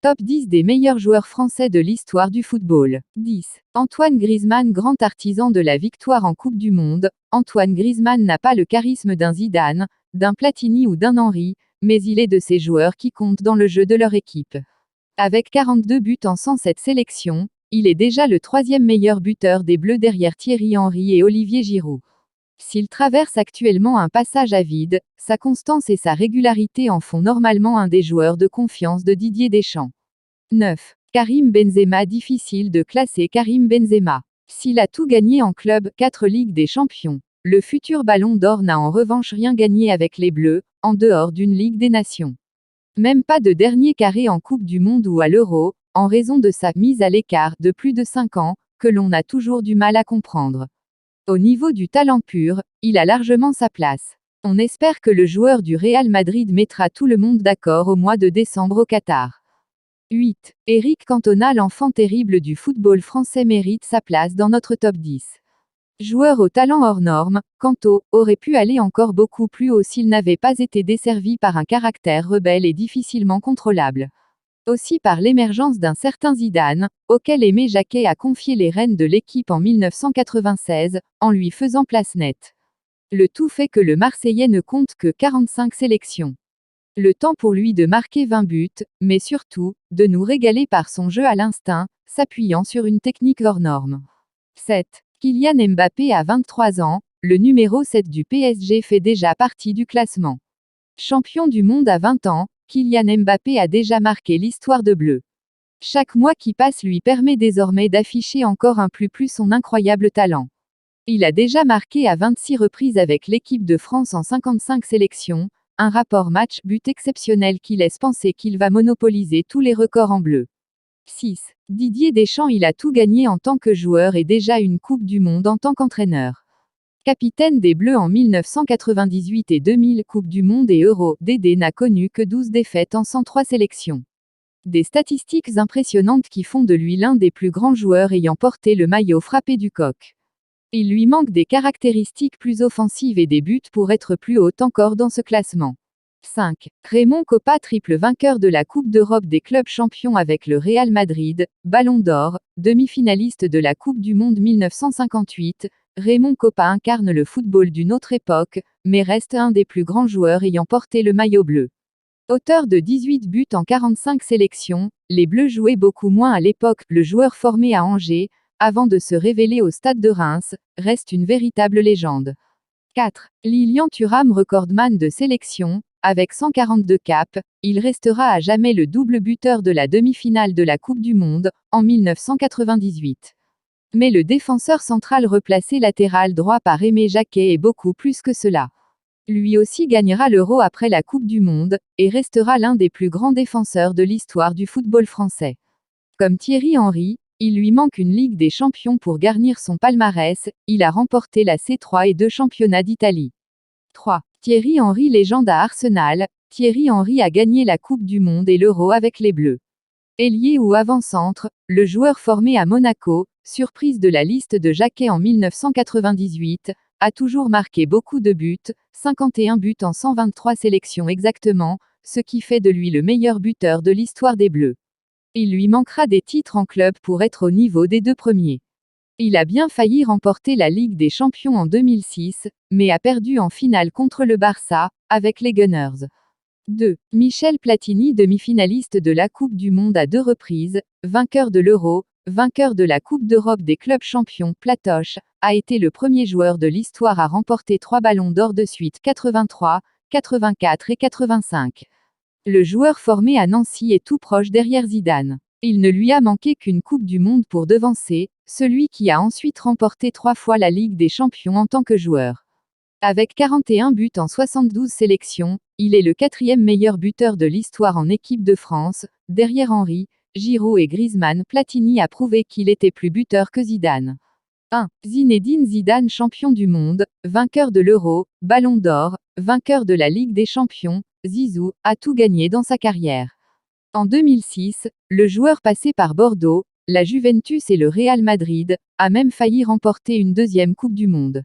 Top 10 des meilleurs joueurs français de l'histoire du football. 10. Antoine Griezmann, grand artisan de la victoire en Coupe du Monde. Antoine Griezmann n'a pas le charisme d'un Zidane, d'un Platini ou d'un Henry, mais il est de ces joueurs qui comptent dans le jeu de leur équipe. Avec 42 buts en 107 sélections, il est déjà le troisième meilleur buteur des Bleus derrière Thierry Henry et Olivier Giroud. S'il traverse actuellement un passage à vide, sa constance et sa régularité en font normalement un des joueurs de confiance de Didier Deschamps. 9. Karim Benzema. Difficile de classer Karim Benzema. S'il a tout gagné en club, 4 Ligues des Champions, le futur Ballon d'Or n'a en revanche rien gagné avec les Bleus, en dehors d'une Ligue des Nations. Même pas de dernier carré en Coupe du Monde ou à l'Euro, en raison de sa mise à l'écart de plus de 5 ans, que l'on a toujours du mal à comprendre. Au niveau du talent pur, il a largement sa place. On espère que le joueur du Real Madrid mettra tout le monde d'accord au mois de décembre au Qatar. 8. Eric Cantona. L'enfant terrible du football français mérite sa place dans notre top 10. Joueur au talent hors norme, Canto aurait pu aller encore beaucoup plus haut s'il n'avait pas été desservi par un caractère rebelle et difficilement contrôlable. Aussi par l'émergence d'un certain Zidane, auquel Aimé Jacquet a confié les rênes de l'équipe en 1996, en lui faisant place nette. Le tout fait que le Marseillais ne compte que 45 sélections. Le temps pour lui de marquer 20 buts, mais surtout, de nous régaler par son jeu à l'instinct, s'appuyant sur une technique hors norme. 7. Kylian Mbappé a 23 ans, le numéro 7 du PSG fait déjà partie du classement. Champion du monde à 20 ans, Kylian Mbappé a déjà marqué l'histoire de bleu. Chaque mois qui passe lui permet désormais d'afficher encore un plus son incroyable talent. Il a déjà marqué à 26 reprises avec l'équipe de France en 55 sélections, un rapport match-but exceptionnel qui laisse penser qu'il va monopoliser tous les records en bleu. 6. Didier Deschamps. Il a tout gagné en tant que joueur et déjà une Coupe du Monde en tant qu'entraîneur. Capitaine des Bleus en 1998 et 2000 Coupe du Monde et Euro, Dédé n'a connu que 12 défaites en 103 sélections. Des statistiques impressionnantes qui font de lui l'un des plus grands joueurs ayant porté le maillot frappé du coq. Il lui manque des caractéristiques plus offensives et des buts pour être plus haut encore dans ce classement. 5. Raymond Kopa. Triple vainqueur de la Coupe d'Europe des clubs champions avec le Real Madrid, Ballon d'Or, demi-finaliste de la Coupe du Monde 1958, Raymond Kopa incarne le football d'une autre époque, mais reste un des plus grands joueurs ayant porté le maillot bleu. Auteur de 18 buts en 45 sélections, les Bleus jouaient beaucoup moins à l'époque. Le joueur formé à Angers, avant de se révéler au stade de Reims, reste une véritable légende. 4. Lilian Thuram. Recordman de sélection, avec 142 caps, il restera à jamais le double buteur de la demi-finale de la Coupe du Monde, en 1998. Mais le défenseur central replacé latéral droit par Aimé Jacquet est beaucoup plus que cela. Lui aussi gagnera l'Euro après la Coupe du Monde, et restera l'un des plus grands défenseurs de l'histoire du football français. Comme Thierry Henry, il lui manque une Ligue des Champions pour garnir son palmarès. Il a remporté la C3 et 2 championnats d'Italie. 3. Thierry Henry. Légende à Arsenal, Thierry Henry a gagné la Coupe du Monde et l'Euro avec les Bleus. Ailier ou avant-centre, le joueur formé à Monaco, surprise de la liste de Jacquet en 1998, a toujours marqué beaucoup de buts, 51 buts en 123 sélections exactement, ce qui fait de lui le meilleur buteur de l'histoire des Bleus. Il lui manquera des titres en club pour être au niveau des 2 premiers. Il a bien failli remporter la Ligue des Champions en 2006, mais a perdu en finale contre le Barça, avec les Gunners. 2. Michel Platini. Demi-finaliste de la Coupe du Monde à 2 reprises, vainqueur de l'Euro, vainqueur de la Coupe d'Europe des clubs champions. Platoche a été le premier joueur de l'histoire à remporter 3 ballons d'or de suite, 83, 84 et 85. Le joueur formé à Nancy est tout proche derrière Zidane. Il ne lui a manqué qu'une Coupe du Monde pour devancer celui qui a ensuite remporté 3 fois la Ligue des Champions en tant que joueur. Avec 41 buts en 72 sélections, il est le 4e meilleur buteur de l'histoire en équipe de France, derrière Henry, Giroud et Griezmann. Platini a prouvé qu'il était plus buteur que Zidane. 1. Zinedine Zidane. Champion du monde, vainqueur de l'Euro, Ballon d'Or, vainqueur de la Ligue des Champions, Zizou a tout gagné dans sa carrière. En 2006, le joueur passé par Bordeaux, la Juventus et le Real Madrid, a même failli remporter une 2e Coupe du Monde.